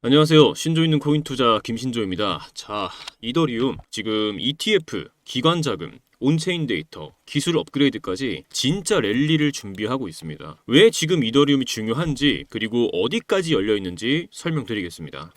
안녕하세요. 신조 있는 코인 투자 김신조입니다. 자, 이더리움 지금 ETF, 기관 자금, 온체인 데이터, 기술 업그레이드까지 진짜 랠리를 준비하고 있습니다. 왜 지금 이더리움이 중요한지 그리고 어디까지 열려 있는지 설명드리겠습니다.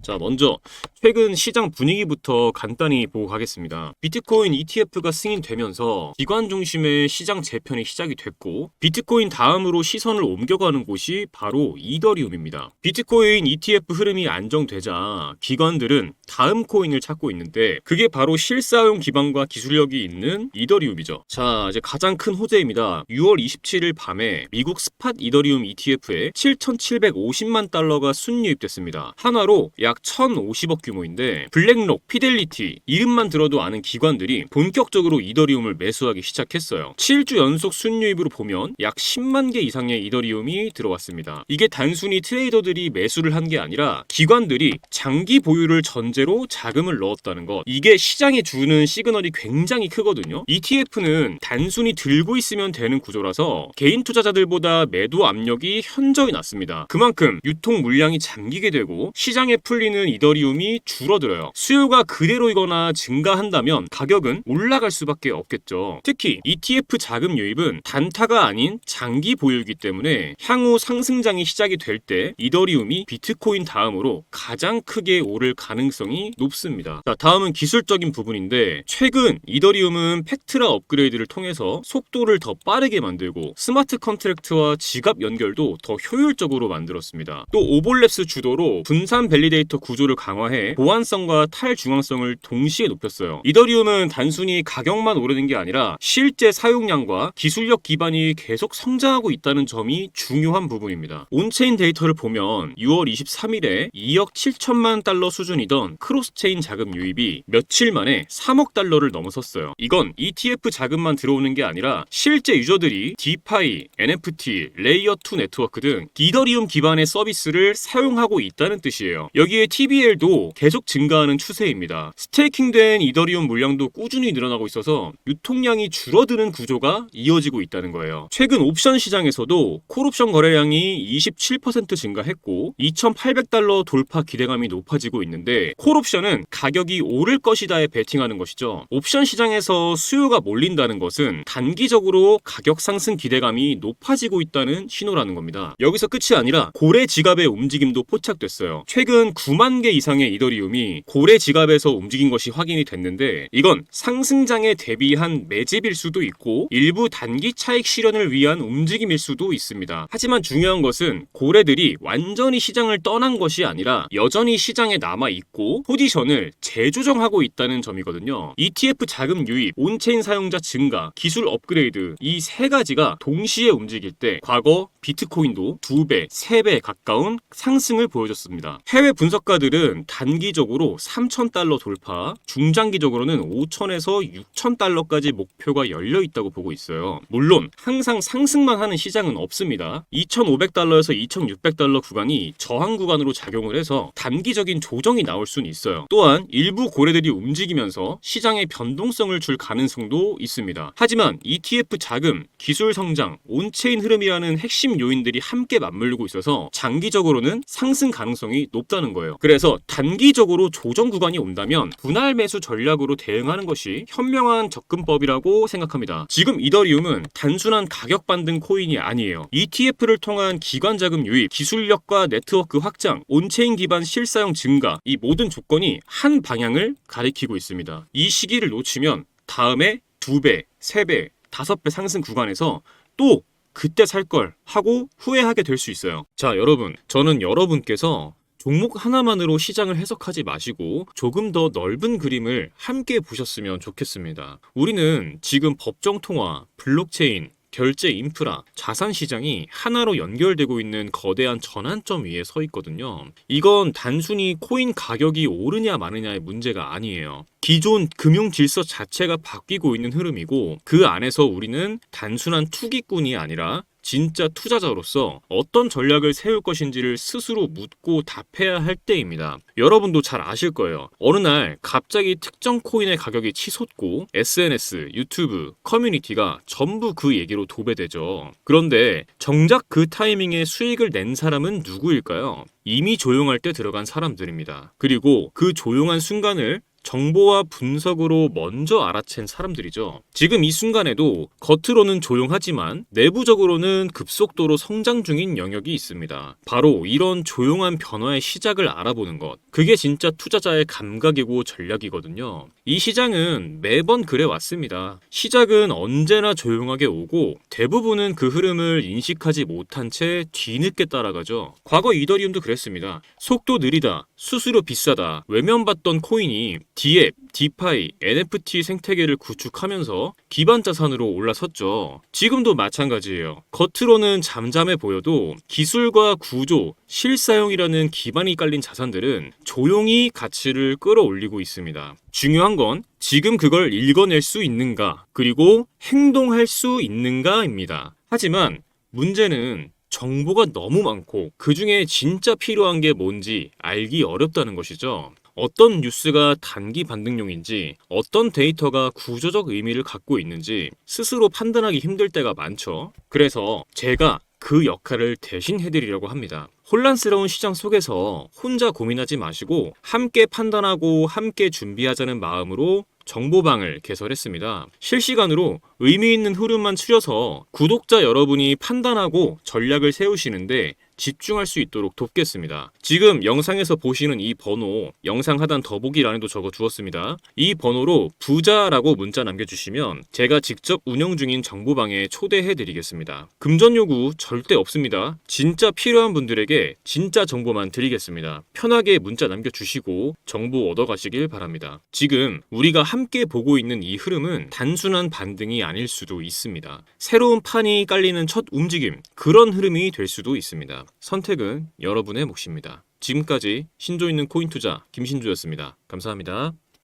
자, 먼저 최근 시장 분위기부터 간단히 보고 가겠습니다. 비트코인 ETF가 승인되면서 기관 중심의 시장 재편이 시작이 됐고, 비트코인 다음으로 시선을 옮겨가는 곳이 바로 이더리움입니다. 비트코인 ETF 흐름이 안정되자 기관들은 다음 코인을 찾고 있는데, 그게 바로 실사용 기반과 기술력이 있는 이더리움이죠. 자, 이제 가장 큰 호재입니다. 6월 27일 밤에 미국 스팟 이더리움 ETF에 7,750만 달러가 순유입됐습니다. 하나로 약 1,050억 규모인데, 블랙록, 피델리티 이름만 들어도 아는 기관들이 본격적으로 이더리움을 매수하기 시작했어요. 7주 연속 순유입으로 보면 약 10만 개 이상의 이더리움이 들어왔습니다. 이게 단순히 트레이더들이 매수를 한 게 아니라 기관들이 장기 보유를 전제로 자금을 넣었다는 것, 이게 시장에 주는 시그널이 굉장히 크거든요. ETF는 단순히 들고 있으면 되는 구조라서 개인 투자자들보다 매도 압력이 현저히 낮습니다. 그만큼 유통 물량이 잠기게 되고 시장에 풀리는 이더리움이 줄어들어요. 수요가 그대로이거나 증가한다면 가격은 올라갈 수밖에 없겠죠. 특히 ETF 자금 유입은 단타가 아닌 장기 보유이기 때문에 향후 상승장이 시작이 될 때 이더리움이 비트코인 다음으로 가장 크게 오를 가능성이 높습니다. 자, 다음은 기술적인 부분인데, 최근 이더리움은 팩트라 업그레이드를 통해서 속도를 더 빠르게 만들고 스마트 컨트랙트와 지갑 연결도 더 효율적으로 만들었습니다. 또 오볼랩스 주도로 분산 밸리데이터 구조를 강화해 보안성과 탈중앙성을 동시에 높였어요. 이더리움은 단순히 가격만 오르는 게 아니라 실제 사용량과 기술력 기반이 계속 성장하고 있다는 점이 중요한 부분입니다. 온체인 데이터를 보면 6월 23일에 2억 7천만 달러 수준이던 크로스체인 자금 유입이 며칠 만에 3억 달러를 넘어섰어요. 이건 ETF 자금만 들어오는 게 아니라 실제 유저들이 디파이, NFT, 레이어2 네트워크 등 이더리움 기반의 서비스를 사용하고 있다는 뜻이에요. 여기에 TVL도 계속 증가하는 추세입니다. 스테이킹된 이더리움 물량도 꾸준히 늘어나고 있어서 유통량이 줄어드는 구조가 이어지고 있다는 거예요. 최근 옵션 시장에서도 콜옵션 거래량이 27% 증가했고 2,800달러 돌파 기대감이 높아지고 있는데, 콜옵션은 가격이 오를 것이다에 베팅하는 것이죠. 옵션 시장에서 수요가 몰린다는 것은 단기적으로 가격 상승 기대감이 높아지고 있다는 신호라는 겁니다. 여기서 끝이 아니라 고래 지갑의 움직임도 포착됐어요. 최근 9만 개 이상의 이더리움이 고래 지갑에서 움직인 것이 확인이 됐는데, 이건 상승장에 대비한 매집일 수도 있고 일부 단기 차익 실현을 위한 움직임일 수도 있습니다. 하지만 중요한 것은 고래들이 완전히 시장을 떠난 것이 아니라 여전히 시장에 남아있고 포지션을 재조정하고 있다는 점이거든요. ETF 자금 유입, 온체인 사용자 증가, 기술 업그레이드, 이 세 가지가 동시에 움직일 때 과거 비트코인도 2배, 3배 가까운 상승을 보여줬습니다. 해외 분석가들은 단기적으로 3,000달러 돌파, 중장기적으로는 5,000에서 6,000달러까지 목표가 열려 있다고 보고 있어요. 물론 항상 상승만 하는 시장은 없습니다. 2,500달러에서 2,600달러 구간이 저항 구간으로 작용을 해서 단기적인 조정이 나올 수는 있어요. 또한 일부 고래들이 움직이면서 시장에 변동성을 줄 가능성도 있습니다. 하지만 ETF 자금, 기술 성장, 온체인 흐름이라는 핵심 요인들이 함께 맞물리고 있어서 장기적으로는 상승 가능성이 높다는 거예요. 그래서 단기적으로 조정 구간이 온다면 분할 매수 전략으로 대응하는 것이 현명한 접근법이라고 생각합니다. 지금 이더리움은 단순한 가격 반등 코인이 아니에요. ETF를 통한 기관 자금 유입, 기술력과 네트워크 확장, 온체인 기반 실사용 증가, 이 모든 조건이 한 방향을 가리키고 있습니다. 이 시기를 놓치면 다음에 2배, 3배, 5배 상승 구간에서 또 그때 살 걸 하고 후회하게 될 수 있어요. 자, 여러분, 저는 여러분께서 종목 하나만으로 시장을 해석하지 마시고 조금 더 넓은 그림을 함께 보셨으면 좋겠습니다. 우리는 지금 법정 통화, 블록체인, 결제 인프라, 자산 시장이 하나로 연결되고 있는 거대한 전환점 위에 서 있거든요. 이건 단순히 코인 가격이 오르냐 마느냐의 문제가 아니에요. 기존 금융 질서 자체가 바뀌고 있는 흐름이고 그 안에서 우리는 단순한 투기꾼이 아니라 진짜 투자자로서 어떤 전략을 세울 것인지를 스스로 묻고 답해야 할 때입니다. 여러분도 잘 아실 거예요. 어느 날 갑자기 특정 코인의 가격이 치솟고 SNS, 유튜브, 커뮤니티가 전부 그 얘기로 도배되죠. 그런데 정작 그 타이밍에 수익을 낸 사람은 누구일까요? 이미 조용할 때 들어간 사람들입니다. 그리고 그 조용한 순간을 정보와 분석으로 먼저 알아챈 사람들이죠. 지금 이 순간에도 겉으로는 조용하지만 내부적으로는 급속도로 성장 중인 영역이 있습니다. 바로 이런 조용한 변화의 시작을 알아보는 것. 그게 진짜 투자자의 감각이고 전략이거든요. 이 시장은 매번 그래 왔습니다. 시작은 언제나 조용하게 오고 대부분은 그 흐름을 인식하지 못한 채 뒤늦게 따라가죠. 과거 이더리움도 그랬습니다. 속도 느리다, 수수료 비싸다, 외면받던 코인이 디앱, 디파이, NFT 생태계를 구축하면서 기반 자산으로 올라섰죠. 지금도 마찬가지예요. 겉으로는 잠잠해 보여도 기술과 구조, 실사용이라는 기반이 깔린 자산들은 조용히 가치를 끌어올리고 있습니다. 중요한 건 지금 그걸 읽어낼 수 있는가, 그리고 행동할 수 있는가입니다. 하지만 문제는 정보가 너무 많고 그 중에 진짜 필요한 게 뭔지 알기 어렵다는 것이죠. 어떤 뉴스가 단기 반등용인지, 어떤 데이터가 구조적 의미를 갖고 있는지 스스로 판단하기 힘들 때가 많죠. 그래서 제가 그 역할을 대신 해드리려고 합니다. 혼란스러운 시장 속에서 혼자 고민하지 마시고 함께 판단하고 함께 준비하자는 마음으로 정보방을 개설했습니다. 실시간으로 의미 있는 흐름만 추려서 구독자 여러분이 판단하고 전략을 세우시는데 집중할 수 있도록 돕겠습니다. 지금 영상에서 보시는 이 번호, 영상 하단 더보기란에도 적어 두었습니다. 이 번호로 부자라고 문자 남겨주시면 제가 직접 운영 중인 정보방에 초대해 드리겠습니다. 금전 요구 절대 없습니다. 진짜 필요한 분들에게 진짜 정보만 드리겠습니다. 편하게 문자 남겨주시고 정보 얻어가시길 바랍니다. 지금 우리가 함께 보고 있는 이 흐름은 단순한 반등이 아닐 수도 있습니다. 새로운 판이 깔리는 첫 움직임, 그런 흐름이 될 수도 있습니다. 선택은 여러분의 몫입니다. 지금까지 신조 있는 코인 투자 김신조였습니다. 감사합니다.